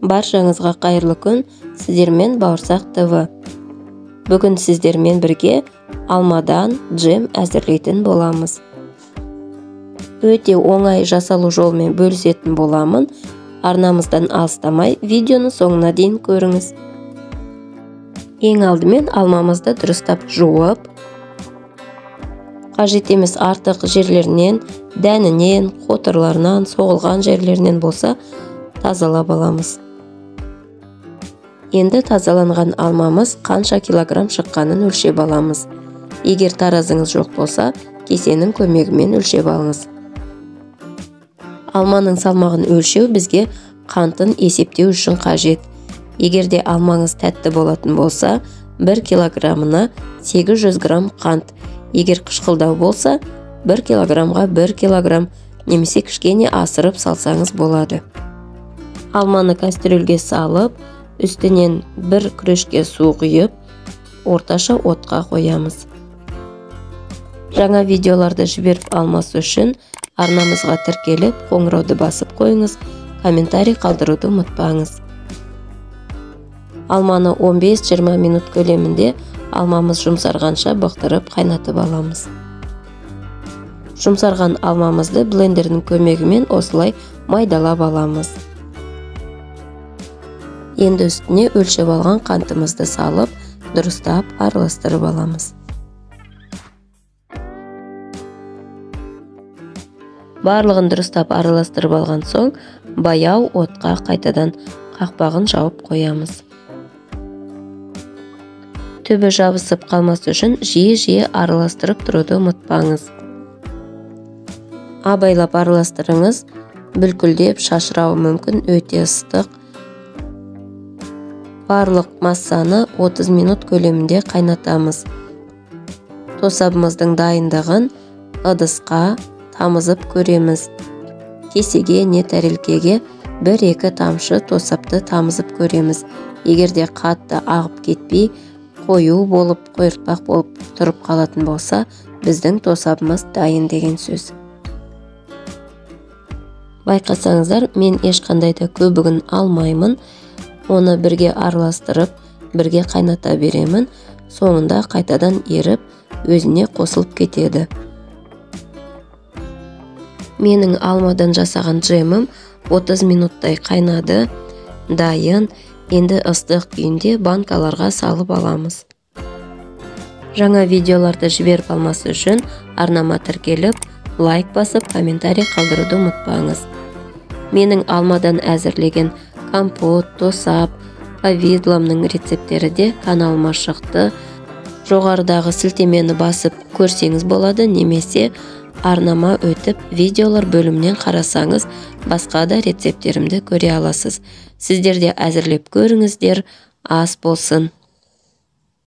Баршаңызға қайырлы күн, сіздермен Бауырсақ ТВ. Бүгін сіздермен бірге алмадан джем әзірлейтін боламыз. Өте оңай жасалу жолмен бөлісетін боламын. Арнамыздан алыстамай, видеоны соңына дейін көріңіз. Ең алдымен алмамызды дұрыстап жуып, қажет емес артық жерлерінен, дәнінен, қотырларынан, соғылған жерлерінен болса тазалап аламыз. Енді тазаланған алмамыз қанша килограмм шыққанын өлшеп аламыз. Егер таразыңыз жоқ болса, кесенің көмегімен өлшеп алыңыз. Алманың салмағын өлшеу бізге қантын есептеу үшін қажет. Егер де алмаңыз тәтті болатын болса, 1 килограммына 800 грамм қант. Егер қышқылдау болса, 1 килограммға 1 килограмм немесе кішкене асырып салсаңыз болады. Алманы кастрюльге салып, үстінен 1 күрешке су құйып, орташа отқа қоямыз. Жаңа видеоларды жіберіп алмас үшін арнамызға тіркеліп, қоңырауды басып қойыңыз, комментарий қалдыруды ұмытпаңыз. Алманы 15-20 минут көлемінде алмамыз жұмсарғанша бұқтырып қайнатып аламыз. Жұмсарған алмамызды блендердің көмегімен осылай майдалап аламыз. Енді үстіне өлшеп алған қантымызды салып, дұрыстап араластырып аламыз. Барлығын дұрыстап араластырып алған соң, баяу отқа қайтадан қақпағын жауып қоямыз. Түбі жабысып қалмас үшін жиі-жиі араластырып тұруды ұмытпаңыз. Абайлап араластырыңыз, бүлкілдеп шашырауы мүмкін, өте ыстық. Барлық массаны 30 минут көлемінде қайнатамыз. Тосабымыздың дайындығын ыдысқа тамызып көреміз. Кесеге не тәрелкеге 1-2 тамшы тосапты тамызып көреміз. Егерде қатты ағып кетпей, қою болып, қойыртпақ болып тұрып қалатын болса, біздің тосабымыз дайын деген сөз. Байқасаңыздар, мен ешқандайда көбігін алмаймын. Оны бірге араластырып, бірге қайната беремін. Соңында қайтадан еріп, өзіне қосылып кетеді. Менің алмадан жасаған джемім 30 минуттай қайнады, дайын. Енді ыстық күйінде банкаларға салып аламыз. Жаңа видеоларды жіберіп алмас үшін арнама тіркеліп, лайк басып, комментарий қалдыруды ұмытпаңыз. Менің алмадан әзірлеген компот, тосап, повидламның рецептері де каналыма шықты. Жоғарыдағы сілтемені басып көрсеңіз болады, немесе арнама өтіп видеолар бөлімінен қарасаңыз, басқа да рецептерімді көре аласыз. Сіздер де әзірлеп көріңіздер, ас болсын.